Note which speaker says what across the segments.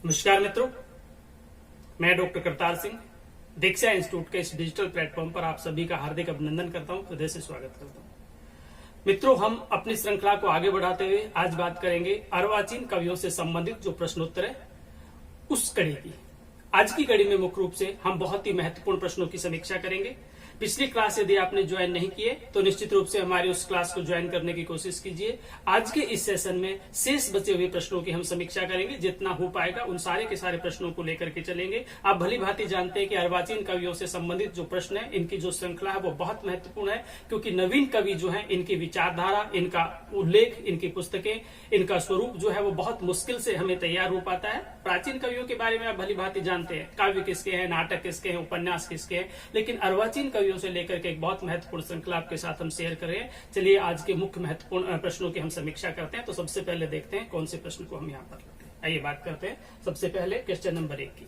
Speaker 1: नमस्कार मित्रों, मैं डॉक्टर करतार सिंह दीक्षा इंस्टीट्यूट के इस डिजिटल प्लेटफॉर्म पर आप सभी का हार्दिक अभिनंदन करता हूं, हृदय से स्वागत करता हूं। मित्रों, हम अपनी श्रृंखला को आगे बढ़ाते हुए आज बात करेंगे अर्वाचीन कवियों से संबंधित जो प्रश्नोत्तर है उस कड़ी की। आज की कड़ी में मुख्य रूप से हम बहुत ही महत्वपूर्ण प्रश्नों की समीक्षा करेंगे। पिछली क्लास यदि आपने ज्वाइन नहीं किए तो निश्चित रूप से हमारी उस क्लास को ज्वाइन करने की कोशिश कीजिए। आज के इस सेशन में शेष बचे हुए प्रश्नों की हम समीक्षा करेंगे। जितना हो पाएगा उन सारे के सारे प्रश्नों को लेकर के चलेंगे। आप भली भांति जानते हैं कि अर्वाचीन कवियों से संबंधित जो प्रश्न है, इनकी जो श्रृंखला है वो बहुत महत्वपूर्ण है, क्योंकि नवीन कवि जो है इनकी विचारधारा, इनका उल्लेख, इनकी पुस्तकें, इनका स्वरूप जो है वो बहुत मुश्किल से हमें तैयार हो पाता है। प्राचीन कवियों के बारे में आप भली भांति जानते हैं, काव्य किसके हैं, नाटक किसके हैं, उपन्यास किसके हैं, लेकिन अर्वाचीन कवियों से लेकर के एक बहुत महत्वपूर्ण श्रृंखला आपके साथ हम शेयर कर रहे हैं। चलिए आज के मुख्य महत्वपूर्ण प्रश्नों की हम समीक्षा करते हैं। तो सबसे पहले देखते हैं कौन से प्रश्न को हम यहाँ पर लेते हैं। आइए बात करते हैं सबसे पहले क्वेश्चन नंबर 1 की।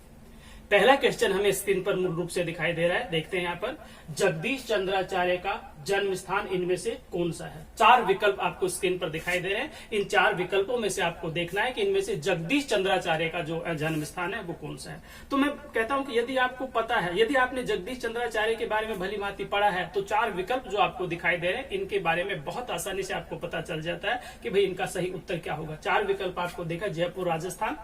Speaker 1: पहला क्वेश्चन हमें स्क्रीन पर मूल रूप से दिखाई दे रहा है। देखते हैं यहाँ पर, जगदीश चंद्राचार्य का जन्म स्थान इनमें से कौन सा है। 4 विकल्प आपको स्क्रीन पर दिखाई दे रहे हैं। इन 4 विकल्पों में से आपको देखना है कि इनमें से जगदीश चंद्राचार्य का जो जन्म स्थान है वो कौन सा है। तो मैं कहता हूं कि यदि आपको पता है, यदि आपने जगदीश चंद्राचार्य के बारे में भली भांति पढ़ा है, तो 4 विकल्प जो आपको दिखाई दे रहे हैं इनके बारे में बहुत आसानी से आपको पता चल जाता है कि भाई इनका सही उत्तर क्या होगा। 4 विकल्प आपको देखा, जयपुर राजस्थान,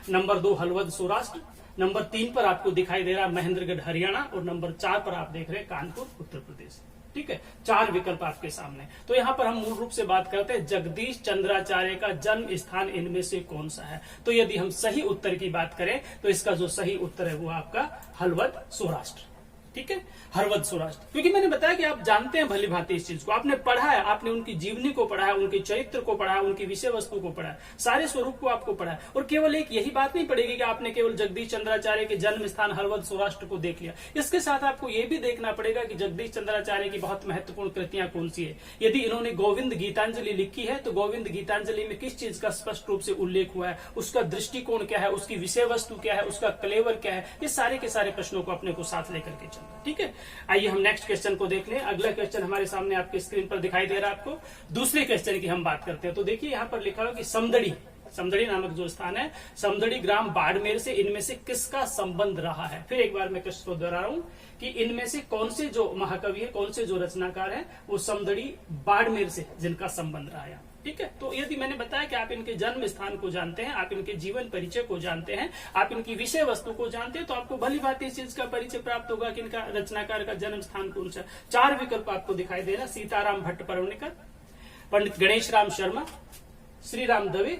Speaker 1: नंबर 2 हलवद सौराष्ट्र, नंबर 3 पर आपको दिखाई दे रहा महेंद्रगढ़ हरियाणा, और नंबर 4 पर आप देख रहे हैं कानपुर उत्तर प्रदेश। ठीक है, 4 विकल्प आपके सामने। तो यहाँ पर हम मूल रूप से बात करते हैं जगदीश चंद्राचार्य का जन्म स्थान इनमें से कौन सा है। तो यदि हम सही उत्तर की बात करें तो इसका जो सही उत्तर है वो आपका हलवद सौराष्ट्र। ठीक है, हरवद सौराष्ट्र। क्योंकि मैंने बताया कि आप जानते हैं भली भांति इस चीज को, आपने पढ़ा है, आपने उनकी जीवनी को पढ़ा है, उनके चरित्र को पढ़ा है, उनकी विषय वस्तु को पढ़ा है, सारे स्वरूप को आपको पढ़ा है। और केवल एक यही बात नहीं पड़ेगी कि आपने केवल जगदीश चंद्राचार्य के जन्म स्थान हरवद सौराष्ट्र को देख लिया। इसके साथ आपको यह भी देखना पड़ेगा कि जगदीश चंद्राचार्य की बहुत महत्वपूर्ण कृतियां कौन सी है। यदि इन्होंने गोविंद गीतांजलि लिखी है तो गोविंद गीतांजलि में किस चीज का स्पष्ट रूप से उल्लेख हुआ है, उसका दृष्टिकोण क्या है, उसकी विषय वस्तु क्या है, उसका कलेवर क्या है, ये सारे के सारे प्रश्नों को अपने को साथ लेकर के चलना। ठीक है, आइए हम नेक्स्ट क्वेश्चन को देख लें। अगला क्वेश्चन हमारे सामने आपके स्क्रीन पर दिखाई दे रहा है आपको। दूसरे क्वेश्चन की हम बात करते हैं। तो देखिए यहाँ पर लिखा हुआ कि समदड़ी नामक जो स्थान है, समदड़ी ग्राम बाड़मेर से इनमें से किसका संबंध रहा है। फिर एक बार मैं क्वेश्चन को दोहरा रहा हूं कि इनमें से कौन से जो महाकवि है, कौन से जो रचनाकार है, वो समदड़ी बाड़मेर से जिनका संबंध रहा है। ठीक है, तो यदि मैंने बताया कि आप इनके जन्म स्थान को जानते हैं, आप इनके जीवन परिचय को जानते हैं, आप इनकी विषय वस्तु को जानते हैं, तो आपको भली भांति इस चीज का परिचय प्राप्त होगा कि इनका रचनाकार का जन्म स्थान कौन सा। 4 विकल्प आपको दिखाई दे रहा, सीताराम भट्ट परवनिकर, पंडित गणेश राम शर्मा, श्री राम दवे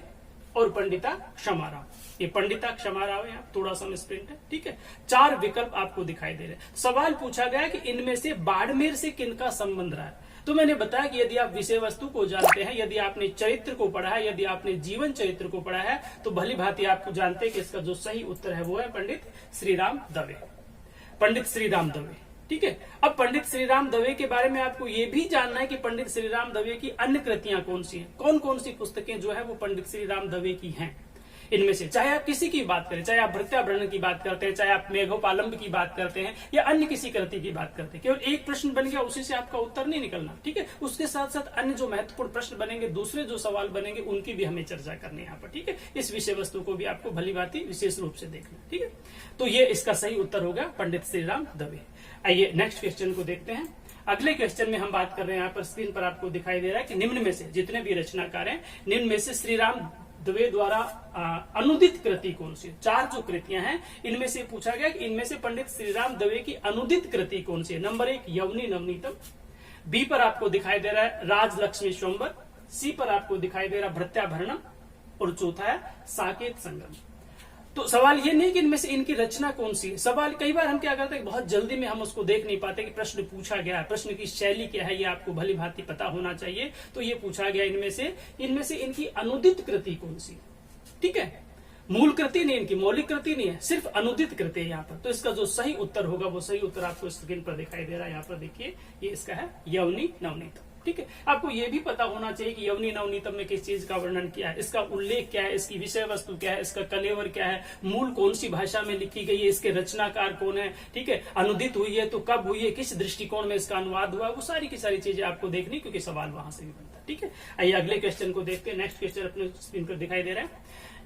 Speaker 1: और पंडिता क्षमाराव। ये पंडिता क्षमाराव है, थोड़ा सा मिसप्रिंट है। ठीक है, 4 विकल्प आपको दिखाई दे रहे हैं। सवाल पूछा गया कि इनमें से बाड़मेर से किनका संबंध रहा है। तो मैंने बताया कि यदि आप विषय वस्तु को जानते हैं, यदि आपने चरित्र को पढ़ा है, यदि आपने जीवन चरित्र को पढ़ा है, तो भली भांति आपको जानते हैं कि इसका जो सही उत्तर है वो है पंडित श्रीराम दवे। पंडित श्रीराम दवे। ठीक है, अब पंडित श्रीराम दवे के बारे में आपको ये भी जानना है कि पंडित श्रीराम दवे की अन्य कृतियां कौन सी हैं, कौन कौन सी पुस्तकें जो है वो पंडित श्रीराम दवे की हैं। इनमें से चाहे आप किसी की बात करें, चाहे आप भृत्याभरण की बात करते हैं, चाहे आप मेघोपालंब की बात करते हैं या अन्य किसी कृति की बात करते हैं, केवल एक प्रश्न बन गया उसी से आपका उत्तर नहीं निकलना। ठीक है, उसके साथ साथ अन्य जो महत्वपूर्ण प्रश्न बनेंगे, दूसरे जो सवाल बनेंगे, उनकी भी हमें चर्चा करनी है यहाँ पर। ठीक है, इस विषय वस्तु को भी आपको भली भांति विशेष रूप से देखना। ठीक है, तो ये इसका सही उत्तर होगा पंडित श्रीराम दवे। आइए नेक्स्ट क्वेश्चन को देखते हैं। अगले क्वेश्चन में हम बात कर रहे हैं, यहाँ पर स्क्रीन पर आपको दिखाई दे रहा है कि निम्न में से जितने भी रचनाकार हैं, निम्न में से श्रीराम दवे द्वारा अनुदित कृति कौन सी। 4 जो कृतियां हैं इनमें से पूछा गया कि इनमें से पंडित श्रीराम दवे की अनुदित कृति कौन सी है। नंबर 1 यवनी नवनीतम, बी पर आपको दिखाई दे रहा है राजलक्ष्मी स्वयंवर, सी पर आपको दिखाई दे रहा भृत्याभरणम, और चौथा है साकेत संगम। तो सवाल ये नहीं कि इनमें से इनकी रचना कौन सी है। सवाल कई बार हम क्या करते हैं, बहुत जल्दी में हम उसको देख नहीं पाते कि प्रश्न पूछा गया है, प्रश्न की शैली क्या है, ये आपको भली भांति पता होना चाहिए। तो ये पूछा गया इनमें से इनकी अनुदित कृति कौन सी। ठीक है, मूल कृति नहीं, इनकी मौलिक कृति नहीं है, सिर्फ अनुदित कृति है यहाँ पर। तो इसका जो सही उत्तर होगा वो सही उत्तर आपको स्क्रीन पर दिखाई दे रहा है। यहाँ पर देखिए, ये इसका है यवनी नवनीतम। ठीक है, आपको ये भी पता होना चाहिए कि यवनी नवनीतम में किस चीज का वर्णन किया है, इसका उल्लेख क्या है, इसकी विषय वस्तु क्या है, इसका कलेवर क्या है, मूल कौन सी भाषा में लिखी गई है, इसके रचनाकार कौन है। ठीक है, अनुदित हुई है तो कब हुई है, किस दृष्टिकोण में इसका अनुवाद हुआ, वो सारी की सारी चीजें आपको देखनी, क्योंकि सवाल वहां से भी बनता है। ठीक है, आइए अगले क्वेश्चन को देखते हैं। नेक्स्ट क्वेश्चन अपने स्क्रीन पर दिखाई दे रहा है।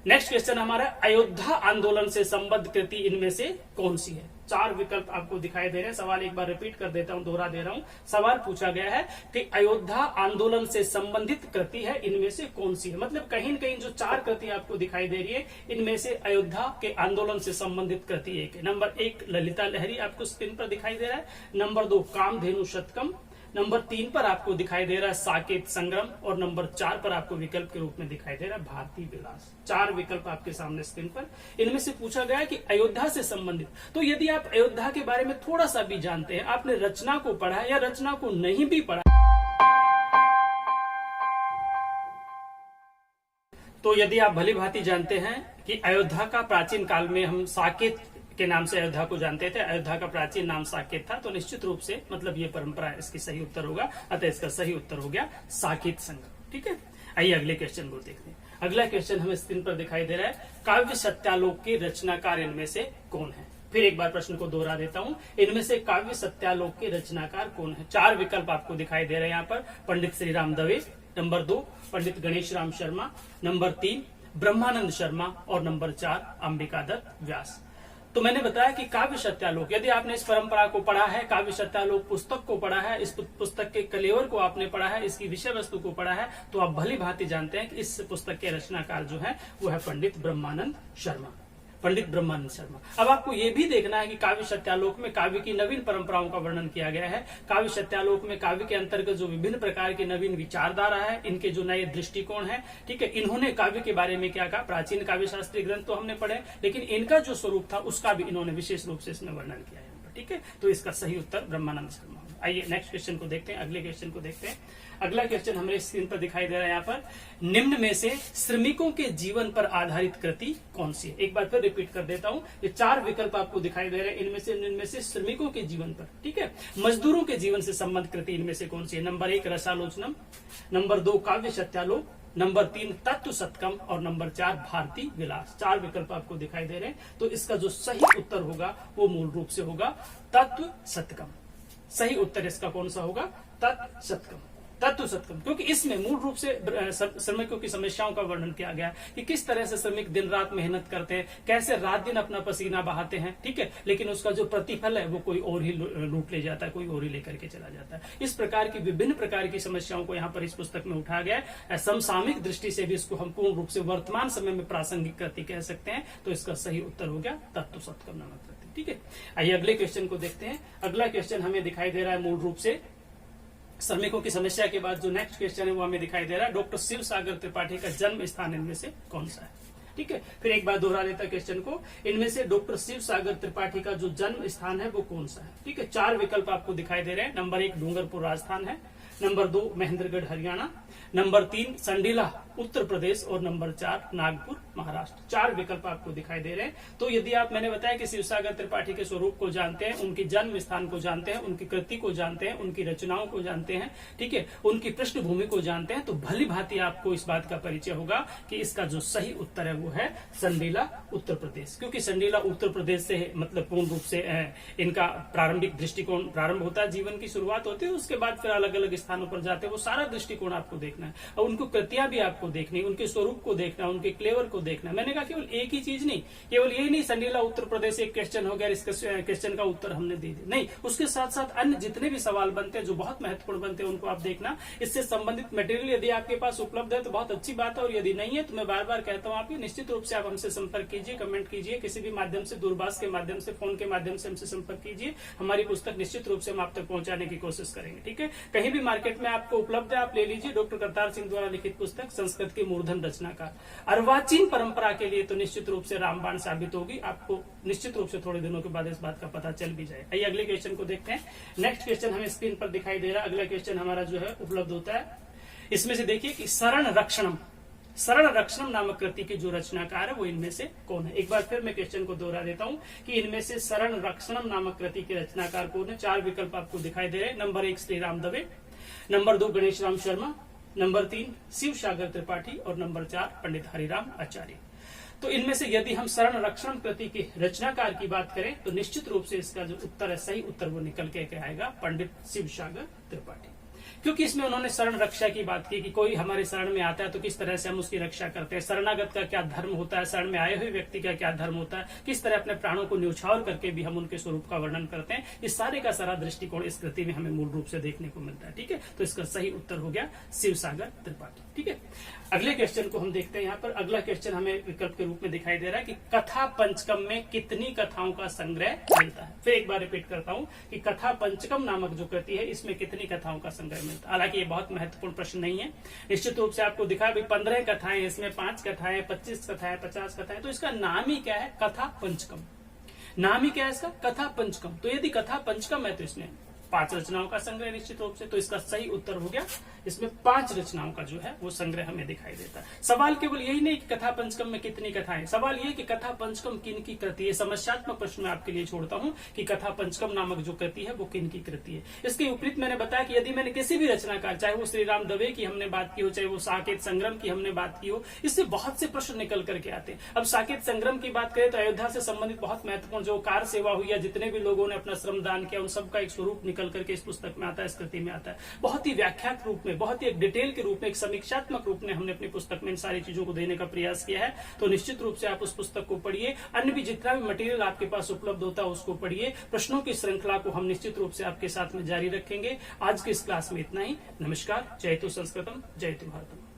Speaker 1: नेक्स्ट क्वेश्चन हमारा, अयोध्या आंदोलन से संबद्ध कृति इनमें से कौन सी है? 4 विकल्प आपको दिखाई दे रहे हैं। सवाल एक बार रिपीट कर देता हूं, दोहरा दे रहा हूं। सवाल पूछा गया है कि अयोध्या आंदोलन से संबंधित कृति है, इनमें से कौन सी है? मतलब कहीं न कहीं जो 4 कृति आपको दिखाई दे रही है, इनमें से अयोध्या के आंदोलन से संबंधित कृति एक है। नंबर 1 ललिता लहरी आपको स्क्रीन पर दिखाई दे रहा है। नंबर 2 कामधेनु शतकम। नंबर 3 पर आपको दिखाई दे रहा है साकेत संग्राम। और नंबर 4 पर आपको विकल्प के रूप में दिखाई दे रहा है भारती विलास। 4 विकल्प आपके सामने स्क्रीन पर। इनमें से पूछा गया है कि अयोध्या से संबंधित, तो यदि आप अयोध्या के बारे में थोड़ा सा भी जानते हैं, आपने रचना को पढ़ा है या रचना को नहीं भी पढ़ा, तो यदि आप भली भांति जानते हैं कि अयोध्या का प्राचीन काल में हम साकेत के नाम से अयोध्या को जानते थे, अयोध्या का प्राचीन नाम साकेत था, तो निश्चित रूप से मतलब ये परंपरा इसकी सही उत्तर होगा। अतः इसका सही उत्तर हो गया साकेत संग्रह। ठीक है, आइए अगले क्वेश्चन को देखते हैं। अगला क्वेश्चन हमें स्क्रीन पर दिखाई दे रहा है, काव्य सत्यालोक के रचनाकार इनमें से कौन है? फिर एक बार प्रश्न को दोहरा देता हूं, इनमें से काव्य सत्यालोक के रचनाकार कौन है? 4 विकल्प आपको दिखाई दे रहे हैं यहाँ पर। पंडित श्री राम दवे, नंबर 2 पंडित गणेश राम शर्मा, नंबर 3 ब्रह्मानंद शर्मा और नंबर 4 अंबिका दत्त व्यास। तो मैंने बताया कि काव्य सत्यालोक, यदि आपने इस परंपरा को पढ़ा है, काव्य सत्यालोक पुस्तक को पढ़ा है, इस पुस्तक के कलेवर को आपने पढ़ा है, इसकी विषय वस्तु को पढ़ा है, तो आप भली भांति जानते हैं कि इस पुस्तक के रचनाकार जो है वो है पंडित ब्रह्मानंद शर्मा। पंडित ब्रह्मानंद शर्मा। अब आपको यह भी देखना है कि काव्य सत्यालोक में काव्य की नवीन परंपराओं का वर्णन किया गया है। काव्य सत्यालोक में काव्य के अंतर्गत जो विभिन्न प्रकार की नवीन विचारधारा है, इनके जो नए दृष्टिकोण है, ठीक है, इन्होंने काव्य के बारे में क्या कहा? प्राचीन काव्य शास्त्रीय ग्रंथ तो हमने पढ़े, लेकिन इनका जो स्वरूप था उसका भी इन्होंने विशेष रूप से इसमें वर्णन किया है। ठीक है, तो इसका सही उत्तर ब्रह्मानंद शर्मा। आइए नेक्स्ट क्वेश्चन को देखते हैं, अगले क्वेश्चन को देखते हैं। अगला क्वेश्चन हमें स्क्रीन पर दिखाई दे रहा है यहाँ पर, निम्न में से श्रमिकों के जीवन पर आधारित कृति कौन सी है? एक बार फिर रिपीट कर देता हूँ, ये 4 विकल्प आपको दिखाई दे रहे हैं, इनमें से श्रमिकों के जीवन पर, ठीक है, मजदूरों के जीवन से संबंधित कृति इनमें से कौन सी है? नंबर 1 रसालोचनम, नंबर 2 काव्य सत्यालोक, नंबर 3 तत्व शतकम और नंबर 4 भारती विलास। 4 विकल्प आपको दिखाई दे रहे हैं, तो इसका जो सही उत्तर होगा वो मूल रूप से होगा तत्व शतकम। सही उत्तर इसका कौन सा होगा? तत्व शतकम। तत्व शतकम, क्योंकि इसमें मूल रूप से श्रमिकों की समस्याओं का वर्णन किया गया है कि किस तरह से श्रमिक दिन रात मेहनत करते हैं, कैसे रात दिन अपना पसीना बहाते हैं, ठीक है, लेकिन उसका जो प्रतिफल है वो कोई और ही लूट ले जाता है, कोई और ही लेकर के चला जाता है। इस प्रकार की विभिन्न प्रकार की समस्याओं को यहाँ पर इस पुस्तक में उठाया गया है। समसामयिक दृष्टि से भी इसको हम पूर्ण रूप से वर्तमान समय में प्रासंगिक कृति कह सकते हैं, तो इसका सही उत्तर हो गया तत्व शतकम नामक कृति। ठीक है, आइए अगले क्वेश्चन को देखते हैं। अगला क्वेश्चन हमें दिखाई दे रहा है मूल रूप से श्रमिकों की समस्या के बाद जो नेक्स्ट क्वेश्चन है वो हमें दिखाई दे रहा है, डॉक्टर शिव सागर त्रिपाठी का जन्म स्थान इनमें से कौन सा है? ठीक है, फिर एक बार दोहरा देता क्वेश्चन को, इनमें से डॉक्टर शिव सागर त्रिपाठी का जो जन्म स्थान है वो कौन सा है? ठीक है, 4 विकल्प आपको दिखाई दे रहे हैं। नंबर 1 डूंगरपुर राजस्थान है, नंबर 2 महेंद्रगढ़ हरियाणा, नंबर 3 संडीला उत्तर प्रदेश और नंबर 4 नागपुर महाराष्ट्र। 4 विकल्प आपको दिखाई दे रहे हैं। तो यदि आप, मैंने बताया कि शिवसागर त्रिपाठी के स्वरूप को जानते हैं, उनके जन्म स्थान को जानते हैं, उनकी कृति को जानते हैं, उनकी रचनाओं को जानते हैं, ठीक है, उनकी पृष्ठभूमि को जानते हैं, तो भली भांति आपको इस बात का परिचय होगा कि इसका जो सही उत्तर है वो है संडीला उत्तर प्रदेश। क्योंकि संडीला उत्तर प्रदेश से मतलब पूर्ण रूप से इनका प्रारंभिक दृष्टिकोण प्रारंभ होता है, जीवन की शुरुआत होती है, उसके बाद फिर अलग अलग स्थानों पर जाते हैं। वो सारा दृष्टिकोण आपको देखना है और उनको कृतियां भी आपको देखनी, उनके स्वरूप को देखना, उनके क्लेवर को देखना। मैंने कहा केवल एक ही चीज नहीं, केवल यही नहीं संडीला उत्तर प्रदेश एक क्वेश्चन हो गया, इस क्वेश्चन का उत्तर हमने दे दिया, नहीं, उसके साथ साथ अन्य जितने भी सवाल बनते हैं जो बहुत महत्वपूर्ण बनते हैं उनको आप देखना। इससे संबंधित मटेरियल यदि आपके पास उपलब्ध है तो बहुत अच्छी बात है, और यदि नहीं है तो मैं बार बार कहता हूँ आपकी निश्चित रूप से आप हमसे संपर्क कीजिए, कमेंट कीजिए, किसी भी माध्यम से, दूरभाष के माध्यम से, फोन के माध्यम से हमसे संपर्क कीजिए। हमारी पुस्तक निश्चित रूप से हम आप तक पहुंचाने की कोशिश करेंगे। ठीक है, कहीं भी मार्केट में आपको उपलब्ध है, आप ले लीजिए। डॉक्टर करतार सिंह द्वारा लिखित पुस्तक संस्कृत के मूर्धन रचनाकार, अर्वाचीन परंपरा के लिए तो निश्चित रूप से रामबाण साबित होगी। आपको निश्चित रूप से थोड़े दिनों के बाद इस बात का पता चल भी जाए। आइए अगले क्वेश्चन को देखते हैं। नेक्स्ट क्वेश्चन हमें स्क्रीन पर दिखाई दे रहा है। अगला क्वेश्चन हमारा जो है उपलब्ध होता है, इसमें से देखिए कि शरण रक्षणम नामक कृति के जो रचनाकार है वो इनमें से कौन है? एक बार फिर मैं क्वेश्चन को दोहरा देता हूं कि इनमें से शरण रक्षणम नामक कृति के रचनाकार कौन है? 4 विकल्प आपको दिखाई दे रहे हैं। Number 1 Shri Ram Dave, number 2 Ganesh Ram Sharma, number 3 Shiv Sagar Tripathi और नंबर 4 पंडित हरिराम आचार्य। तो इनमें से यदि हम शरण रक्षण कृति के रचनाकार की बात करें तो निश्चित रूप से इसका जो उत्तर है, सही उत्तर वो निकल के आएगा पंडित शिव सागर त्रिपाठी। क्योंकि इसमें उन्होंने शरण रक्षा की बात की कि कोई हमारे शरण में आता है तो किस तरह से हम उसकी रक्षा करते हैं, शरणागत का क्या धर्म होता है, शरण में आए हुए व्यक्ति का क्या धर्म होता है, किस तरह अपने प्राणों को न्यौछावर करके भी हम उनके स्वरूप का वर्णन करते हैं। इस सारे का सारा दृष्टिकोण इस कृति में हमें मूल रूप से देखने को मिलता है। ठीक है, तो इसका सही उत्तर हो गया शिवसागर त्रिपाठी। ठीक है, अगले क्वेश्चन को हम देखते हैं। यहाँ पर अगला क्वेश्चन हमें विकल्प के रूप में दिखाई दे रहा है कि कथा पंचकम में कितनी कथाओं का संग्रह मिलता है। फिर एक बार रिपीट करता हूं कि कथा पंचकम नामक जो कृति है इसमें कितनी कथाओं का संग्रह मिलता है। हालांकि ये बहुत महत्वपूर्ण प्रश्न नहीं है, निश्चित रूप से आपको दिखा भी 15 कथाएं, इसमें 5 कथाएं, 25 कथाएं, 50 कथाएं, तो इसका नाम ही क्या है, कथा पंचकम। नाम ही क्या है इसका, कथा पंचकम। तो यदि कथा पंचकम है तो इसमें 5 रचनाओं का संग्रह निश्चित रूप से, तो इसका सही उत्तर हो गया इसमें 5 रचनाओं का जो है वो संग्रह हमें दिखाई देता है। सवाल केवल यही नहीं कि कथा पंचकम में कितनी कथाएं, सवाल ये कि कथा पंचकम किन की कृति है। समस्यात्मक प्रश्न मैं आपके लिए छोड़ता हूं कि कथा पंचकम नामक जो कृति है वो किन की कृति है। इसके विपरीत मैंने बताया कि यदि मैंने किसी भी रचनाकार, चाहे वो श्री राम दवे की हमने बात की हो, चाहे वो साकेत संग्रम की हमने बात की हो, इससे बहुत से प्रश्न निकल करके आते हैं। अब साकेत संग्रम की बात करें तो अयोध्या से संबंधित बहुत महत्वपूर्ण जो कार सेवा हुई है, जितने भी लोगों ने अपना श्रम दान किया, उन सबका एक स्वरूप निकल करके इस पुस्तक में आता है, इस कृति में आता है। बहुत ही व्याख्यात रूप में, बहुत ही एक डिटेल के रूप में, एक समीक्षात्मक रूप में हमने अपनी पुस्तक में इन सारी चीजों को देने का प्रयास किया है। तो निश्चित रूप से आप उस पुस्तक को पढ़िए, अन्य भी जितना भी मटेरियल आपके पास उपलब्ध होता है उसको पढ़िए। प्रश्नों की श्रृंखला को हम निश्चित रूप से आपके साथ में जारी रखेंगे। आज की इस क्लास में इतना ही। नमस्कार, जयतु संस्कृतम, जयतु भारतम।